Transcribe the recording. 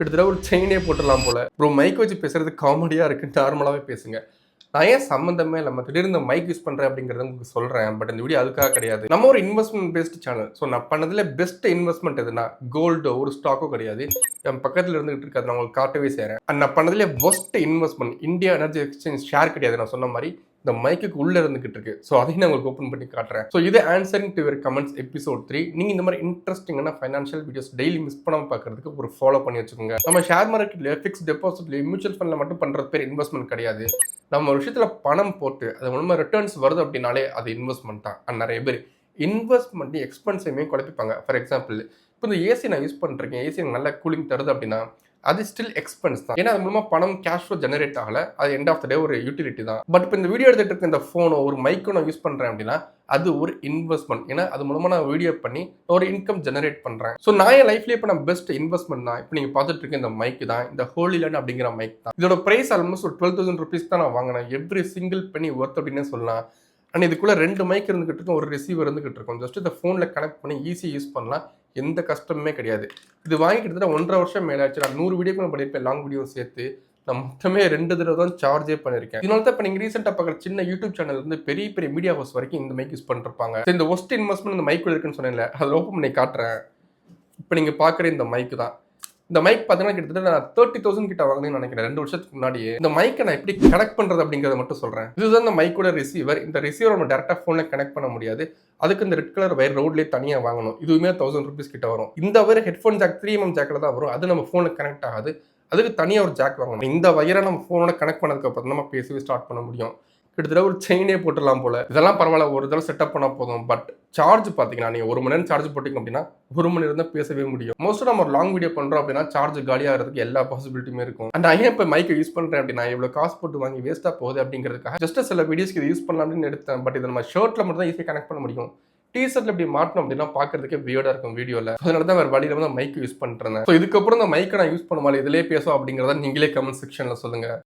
கிட்டத்தட்ட ஒரு செயினே போட்டுடலாம் போல. ப்ரோ மைக் வச்சு பேசுறது காமெடியா இருக்கு. நார்மலாவே பேசுங்க. நான் ஏன் சம்மந்தமே இல்லாம திடீர்னு இந்த மைக் யூஸ் பண்றேன் அப்படிங்கிறத உங்களுக்கு சொல்றேன். பட் இந்த வீடியோ அதுக்காக கிடையாது. நம்ம ஒரு இன்வெஸ்ட்மென்ட் பேஸ்ட் சேனல். ஸோ நான் பண்ணதுல பெஸ்ட் இன்வெஸ்ட்மெண்ட் எதுனா கோல்டோ ஒரு ஸ்டாக்கோ கிடையாது. என் பக்கத்துல இருந்துகிட்டு இருக்காது. நான் உங்களுக்கு காட்டவே செய்றேன். நான் பண்ணதுல worst investment India energy exchange share கிடையாது. நான் சொன்ன மாதிரி இந்த மைக்குக்கு உள்ள இருந்துகிட்டு இருக்கு. ஸோ அதையும் நான் உங்களுக்கு ஓப்பன் பண்ணி காட்டுறேன். ஸோ இது answering to your comments episode 3. நீங்க இந்த மாதிரி இன்ட்ரெஸ்டிங்கான ஃபைனான்ஷியல் வீடியோஸ் டெய்லி மிஸ் பண்ணாம பார்க்கறதுக்கு ஒரு ஃபாலோ பண்ணி வச்சுக்கோங்க. நம்ம ஷேர் மார்க்கெட்ல ஃபிக்ஸ் டெபாசிட்ல மியூச்சுவல் ஃபண்ட்ல மட்டும் பண்றது பேர் இன்வெஸ்ட்மெண்ட் கிடையாது. நம்ம ஒரு விஷயத்துல பணம் போட்டு அது மூலமா ரிட்டர்ன்ஸ் வருது அப்படின்னாலே அது இன்வெஸ்ட்மெண்ட் தான். நிறைய பேர் இன்வெஸ்ட்மெண்ட் எக்ஸ்பென்ஸையுமே குழப்பிப்பாங்க. ஃபார் எக்ஸாம்பிள் இப்போ இந்த ஏசி நான் யூஸ் பண்ணிருக்கேன், ஏசி எனக்கு நல்ல கூலிங் தருது அப்படின்னா அது ஸ்டில் எக்ஸ்பென்ஸ் தான். ஏன்னா அது மூலமா பணம் கேஷ் ஃப்ளோ ஜெனரேட் ஆகல. அது எண்ட் ஆஃப் த டே ஒரு யூட்டிலிட்டி தான். பட் இப்போ இந்த வீடியோ எடுத்துட்டு இருக்க இந்த ஃபோனோ ஒரு மைக்கோ நான் யூஸ் பண்றேன் அப்படின்னா அது ஒரு இன்வெஸ்ட்மெண்ட். ஏன்னா அது மூலமா நான் வீடியோ பண்ணி ஒரு இன்கம் ஜெனரேட் பண்றேன். ஸோ நான் என் லைஃப்லேயே இப்போ நான் பெஸ்ட் இன்வெஸ்ட்மெண்ட் தான் இப்போ நீங்க பார்த்துட்டு இருக்க இந்த மைக் தான், இந்த ஹோலிலேண்ட் அப்படிங்கிற மைக் தான். இதோட பிரைஸ் ஆல்மோஸ்ட் ஒரு 12,000 rupees தான் நான் வாங்கினேன். எவ்ரி சிங்கிள் பெனி ஒர்த் அப்படின்னு சொல்லலாம். அண்ட் இதுக்குள்ள 2 மைக் இருந்துகிட்டு இருக்கும், ஒரு ரிசீவர் இருந்துகிட்டு இருக்கும். ஜஸ்ட் இந்த ஃபோன்ல கனெக்ட் பண்ணி ஈஸியாக யூஸ் பண்ணலாம். எந்த கஷ்டமுமே கிடையாது. இது வாங்கி கிட்டத்தட்ட 1.5 வருஷம் மேலே ஆச்சு. நான் 100 வீடியோக்கு நான் பண்ணியிருப்பேன், லாங் வீடியோ சேர்த்து. நான் மொத்தமே 2 தடவை தான் சார்ஜே பண்ணியிருக்கேன். இதனால தான் இப்போ நீங்கள் ரீசெண்டாக பார்க்குற சின்ன யூடியூப் சேனல் வந்து பெரிய பெரிய மீடியா ஹவுஸ் வரைக்கும் இந்த மைக் யூஸ் பண்ணிருப்பாங்க. இந்த ஒஸ்ட் இன்வெஸ்ட்மெண்ட் இந்த மைக் இருக்குன்னு சொன்னேன்ல, அதை ஓப்பன் பண்ணி காட்டுறேன். இப்போ நீங்கள் பார்க்குற இந்த மைக் தான். இந்த மைக் பார்த்தீங்கன்னா கிட்டத்தட்ட நான் 30,000 கிட்ட வாங்கினேன்னு நினைக்கிறேன் 2 வருஷத்துக்கு முன்னாடியே. இந்த மைக்கை நான் எப்படி கனெக்ட் பண்ணுறது அப்படிங்கிறத மட்டும் சொல்கிறேன். இதுதான் இந்த மைக்கோட ரிசீவர். இந்த ரிசீவர் நம்ம டேரெக்டாக ஃபோனில் கனெக்ட் பண்ண முடியாது. அதுக்கு இந்த ரெட் கலர் வயர் ரோட்லேயே தனியாக வாங்கணும். இதுவுமே 1000 rupees கிட்ட வரும். இந்த வயர் ஹெட்ஃபோன் ஜாக் 3mm ஜாக்கில் தான் வரும். அது நம்ம ஃபோனுக்கு கனெக்ட் ஆகாது. அதுக்கு தனியாக ஒரு ஜாக் வாங்கணும். இந்த வயரை நம்ம ஃபோனோட கனெக்ட் பண்ணதுக்கு அப்புறம் நம்ம பேசவே ஸ்டார்ட் பண்ண முடியும். கிட்டத்தட்ட ஒரு செயினே போட்டுடலாம் போல. இதெல்லாம் பரவாயில்ல, ஒரு தடவை செட்டப் பண்ணால் போதும். பட் சார்ஜ் பார்த்தீங்கன்னா நீங்கள் 1 மணி நேரம் சார்ஜ் போட்டிங்க அப்படின்னா 1 மணி நேரம் தான் பேசவே முடியும். மோஸ்ட்டாக நம்ம ஒரு லாங் வீடியோ பண்ணுறோம் அப்படின்னா சார்ஜ் காலியாகிறதுக்கு எல்லா பாசிபிலிட்டியுமே இருக்கும். அண்ட் நான் ஏன் இப்போ மைக்கை யூஸ் பண்ணுறேன் அப்படின்னா இவ்வளோ காசு போட்டு வாங்கி வேஸ்ட்டாக போகுது அப்படிங்கிறதுக்காக ஜஸ்ட் சில வீடியோஸ்க்கு இது யூஸ் பண்ணலாம் அப்படின்னு எடுத்தேன். பட் இதை நம்ம ஷர்ட்டில் மட்டும் தான் ஈஸியாக கனெக்ட் பண்ண முடியும். டீஷர்ட்ல இப்படி மாட்டணும் அப்படின்னா பார்க்கறதுக்கே வியர்டா இருக்கும் வீடியோல. அதனால தான் வேற வழியில வந்து மைக் யூஸ் பண்ணிட்டு இருந்தேன். ஸோ இதுக்கப்புறம் இந்த மைக்கை நான் யூஸ் பண்ணுவாள் இதிலே பேசும் அப்படிங்கிறத நீங்களே கமெண்ட் செக்ஷன்ல சொல்லுங்க.